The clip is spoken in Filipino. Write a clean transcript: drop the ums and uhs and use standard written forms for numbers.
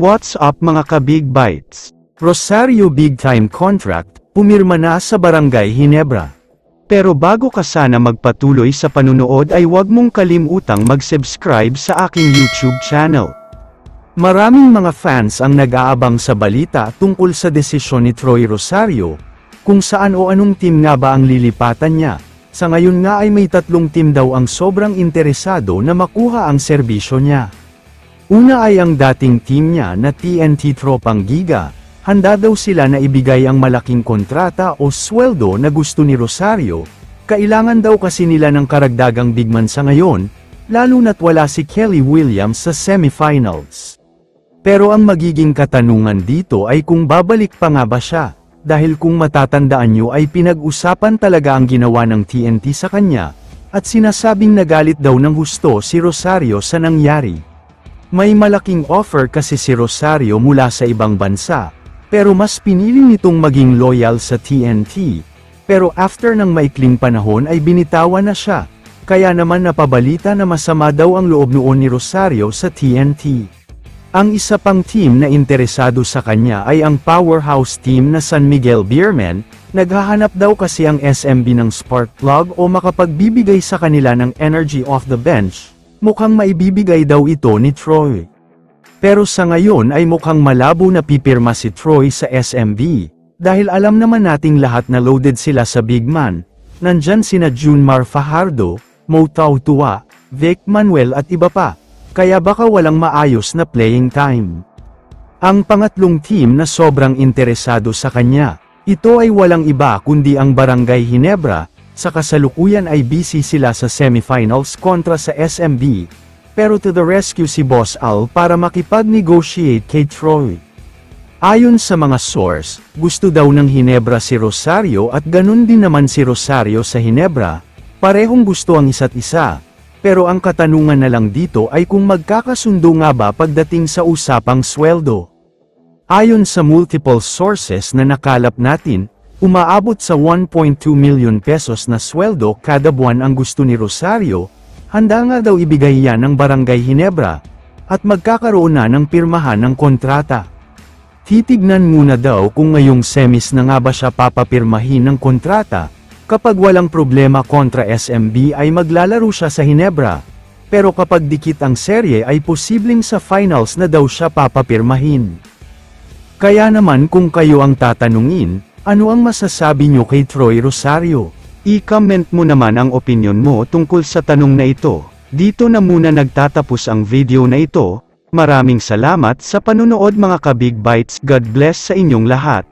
What's up mga ka-Big Bites? Rosario Big Time Contract, pumirma na sa Barangay Ginebra. Pero bago ka sana magpatuloy sa panunood ay huwag mong kalimutang mag-subscribe sa aking YouTube channel. Maraming mga fans ang nag-aabang sa balita tungkol sa desisyon ni Troy Rosario, kung saan o anong team nga ba ang lilipatan niya. Sa ngayon nga ay may 3 team daw ang sobrang interesado na makuha ang serbisyo niya. Una ay ang dating team niya na TNT Tropang Giga, handa daw sila na ibigay ang malaking kontrata o sweldo na gusto ni Rosario, kailangan daw kasi nila ng karagdagang bigman sa ngayon, lalo na't wala si Kelly Williams sa semifinals. Pero ang magiging katanungan dito ay kung babalik pa nga ba siya, dahil kung matatandaan nyo ay pinag-usapan talaga ang ginawa ng TNT sa kanya, at sinasabing nagalit daw ng husto si Rosario sa nangyari. May malaking offer kasi si Rosario mula sa ibang bansa, pero mas pinili nitong maging loyal sa TNT. Pero after ng maikling panahon ay binitawan na siya, kaya naman napabalita na masama daw ang loob noon ni Rosario sa TNT. Ang isa pang team na interesado sa kanya ay ang powerhouse team na San Miguel Beermen, naghahanap daw kasi ang SMB ng spark plug o makapagbibigay sa kanila ng energy off the bench. Mukhang maibibigay daw ito ni Troy. Pero sa ngayon ay mukhang malabo na pipirma si Troy sa SMB, dahil alam naman nating lahat na loaded sila sa big man. Nandyan sina Junmar Fajardo, Mo Tautua, Vic Manuel at iba pa, kaya baka walang maayos na playing time. Ang pangatlong team na sobrang interesado sa kanya, ito ay walang iba kundi ang Barangay Ginebra. Sa kasalukuyan ay busy sila sa semifinals kontra sa SMB, pero to the rescue si Boss Al para makipag-negotiate kay Troy. Ayon sa mga source, gusto daw ng Ginebra si Rosario at ganun din naman si Rosario sa Ginebra, parehong gusto ang isa't isa, pero ang katanungan na lang dito ay kung magkakasundo nga ba pagdating sa usapang sweldo. Ayon sa multiple sources na nakalap natin, umaabot sa 1.2 million pesos na sweldo kada buwan ang gusto ni Rosario, handa nga daw ibigay yan ng Barangay Ginebra, at magkakaroon na ng pirmahan ng kontrata. Titignan muna daw kung ngayong semis na nga ba siya papapirmahin ng kontrata, kapag walang problema kontra SMB ay maglalaro siya sa Ginebra, pero kapag dikit ang serye ay posibleng sa finals na daw siya papapirmahin. Kaya naman kung kayo ang tatanungin, ano ang masasabi nyo kay Troy Rosario? I-comment mo naman ang opinion mo tungkol sa tanong na ito. Dito na muna nagtatapos ang video na ito. Maraming salamat sa panunood mga ka-Big Bites. God bless sa inyong lahat.